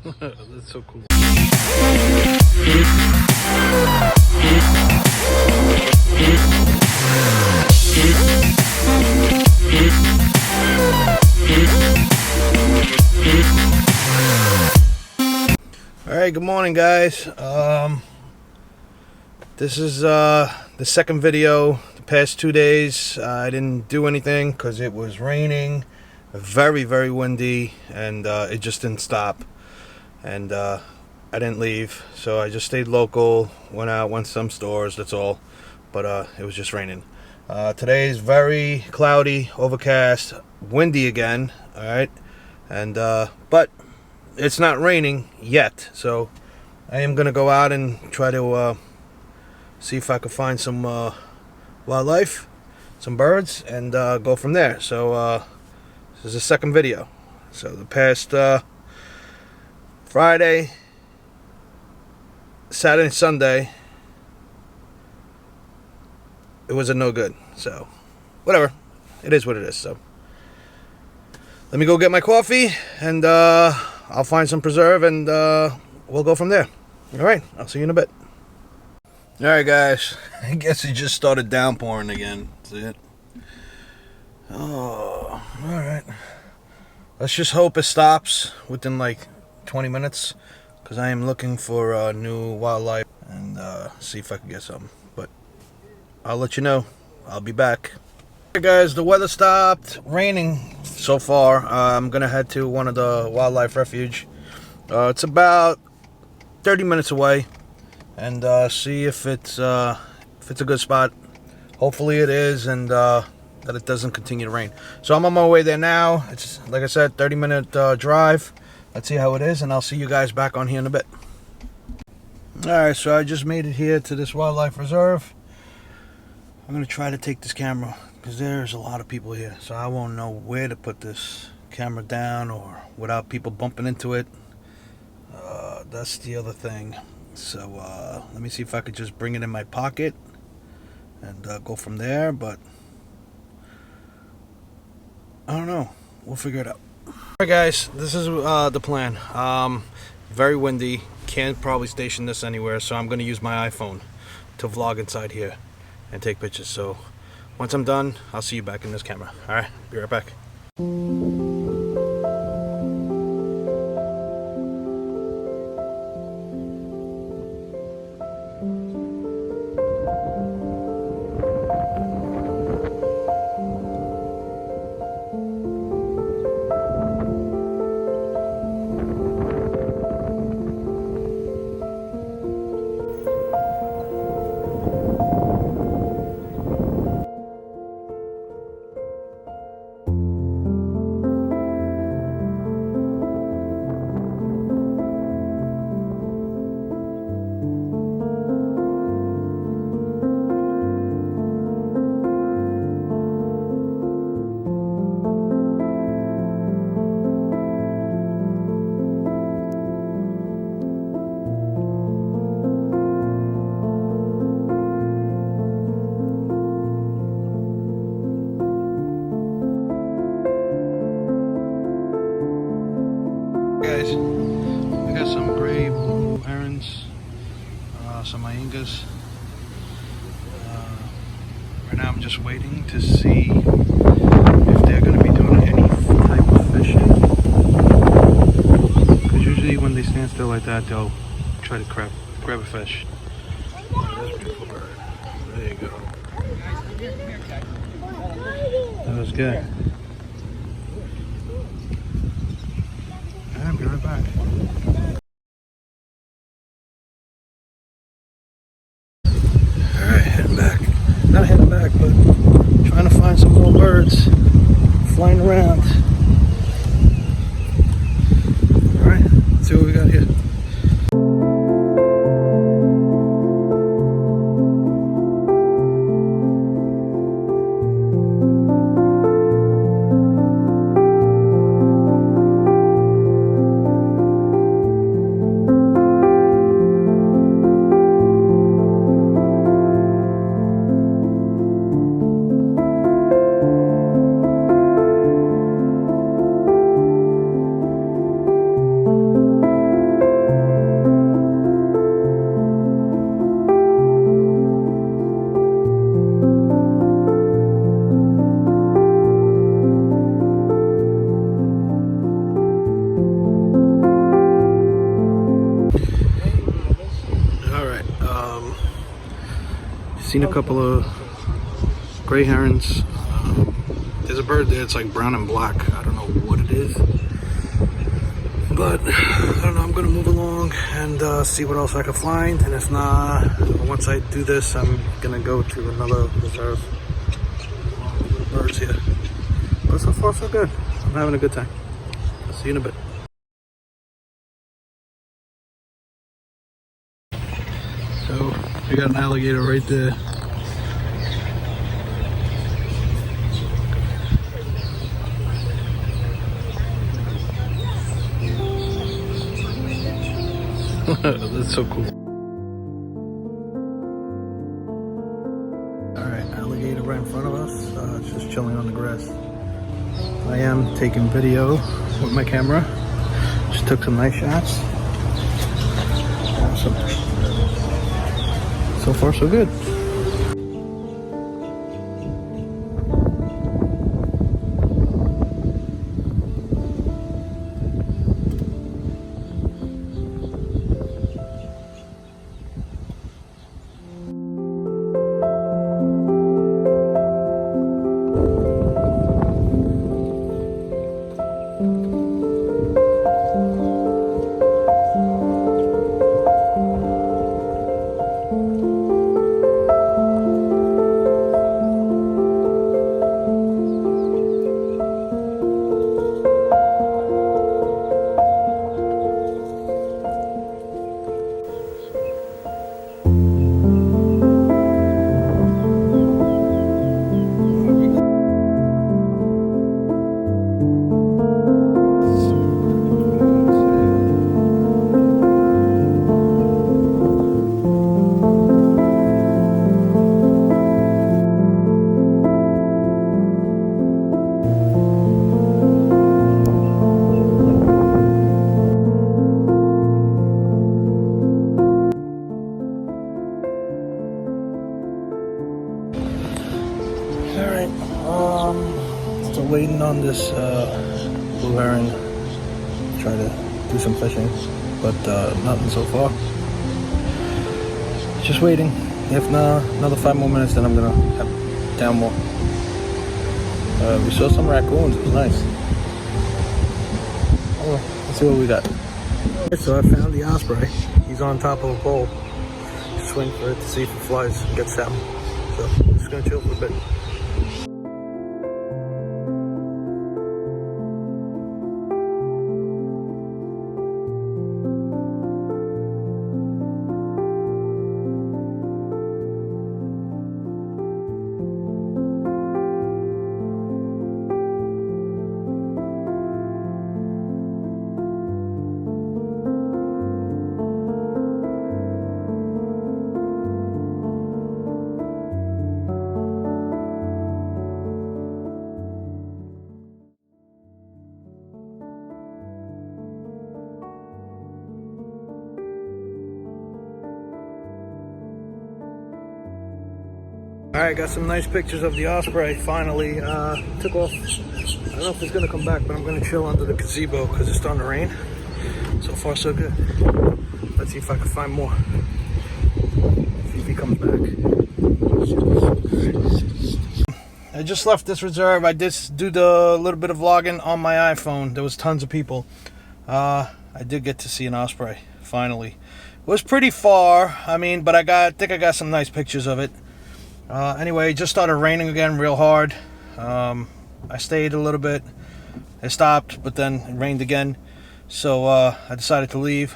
That's so cool. All right, good morning, guys. This is the second video. The past 2 days I didn't do anything because it was raining, very, very windy, and it just didn't stop. And I didn't leave, so I just stayed local, went out, went to some stores, that's all. But it was just raining. Today is very cloudy, overcast, windy again, all right? And but it's not raining yet, so I am gonna go out and try to see if I can find some wildlife, some birds, and go from there. So this is the second video. So the past Friday, Saturday, and Sunday, it was a no good. So whatever, it is what it is. So let me go get my coffee, and I'll find some preserve, and we'll go from there. All right, I'll see you in a bit. All right, guys, I guess it just started downpouring again. See it? Oh, all right. Let's just hope it stops within like 20 minutes, because I am looking for new wildlife, and see if I can get some. But I'll let you know. I'll be back. Hey guys, the weather stopped raining so far. I'm gonna head to one of the wildlife refuge. It's about 30 minutes away, and see if it's a good spot. Hopefully it is, and that it doesn't continue to rain. So I'm on my way there now. It's, like I said, 30-minute drive. Let's see how it is, and I'll see you guys back on here in a bit. Alright, so I just made it here to this wildlife reserve. I'm gonna try to take this camera, because there's a lot of people here, so I won't know where to put this camera down or without people bumping into it. That's the other thing. So let me see if I could just bring it in my pocket and go from there, but I don't know. We'll figure it out. Alright guys, this is the plan. Very windy, can't probably station this anywhere, so I'm going to use my iPhone to vlog inside here and take pictures. So once I'm done, I'll see you back in this camera. Alright, be right back. Guys, we got some gray blue herons, some Iengas. Right now I'm just waiting to see if they're going to be doing any type of fishing, because usually when they stand still like that, they'll try to grab a fish. That's a beautiful bird. There you go. That was good. I'll be right back. Alright, heading back. Not heading back, but trying to find some more birds flying around. Alright, let's see what we got here. Seen a couple of gray herons. There's a bird there, it's like brown and black. I don't know what it is. But, I don't know, I'm gonna move along and see what else I can find. And if not, once I do this, I'm gonna go to another reserve. Birds here. But so far, so good. I'm having a good time. I'll see you in a bit. So, we got an alligator right there. That's so cool. Alright, alligator right in front of us, just chilling on the grass. I am taking video with my camera. Just took some nice shots. Awesome. So far, so good. Still waiting on this blue heron. Try to do some fishing, but nothing so far. Just waiting. If not, another 5 more minutes, then I'm gonna have down more. We saw some raccoons. It was nice. Oh, let's see what we got. So I found the osprey. He's on top of a pole. Just waiting for it to see if it flies and gets down. So I'm just gonna chill for a bit. Alright, got some nice pictures of the osprey finally. Took off. I don't know if it's gonna come back, but I'm gonna chill under the gazebo because it's starting to rain. So far, so good. Let's see if I can find more. See if he comes back. I just left this reserve. I did do the little bit of vlogging on my iPhone. There was tons of people. I did get to see an osprey, finally. It was pretty far, I mean, but I think I got some nice pictures of it. Anyway, it just started raining again real hard. I stayed a little bit. It stopped, but then it rained again. So I decided to leave.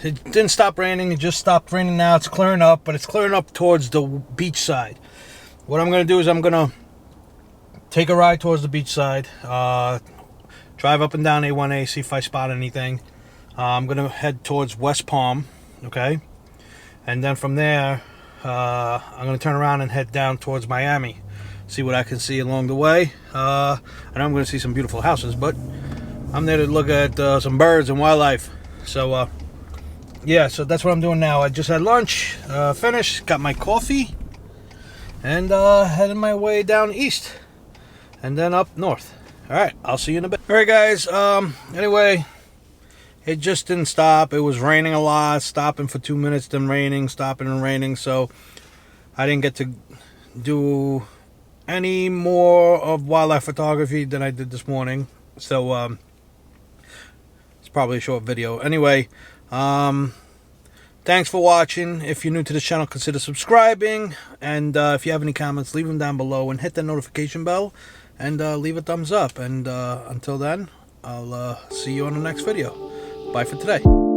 It didn't stop raining. It just stopped raining now. It's clearing up, but it's clearing up towards the beach side. What I'm going to do is I'm going to take a ride towards the beach side. Drive up and down A1A, see if I spot anything. I'm going to head towards West Palm, okay? And then from there, I'm going to turn around and head down towards Miami. See what I can see along the way. And I'm going to see some beautiful houses, but I'm there to look at some birds and wildlife. So, yeah, so that's what I'm doing now. I just had lunch, finished, got my coffee, and heading my way down east. And then up north. Alright, I'll see you in a bit. Alright guys, anyway, it just didn't stop. It was raining a lot, stopping for 2 minutes, then raining, stopping and raining. So I didn't get to do any more of wildlife photography than I did this morning. So it's probably a short video. Anyway, thanks for watching. If you're new to the channel, consider subscribing. And if you have any comments, leave them down below and hit the notification bell and leave a thumbs up. And until then, I'll see you on the next video. Bye for today.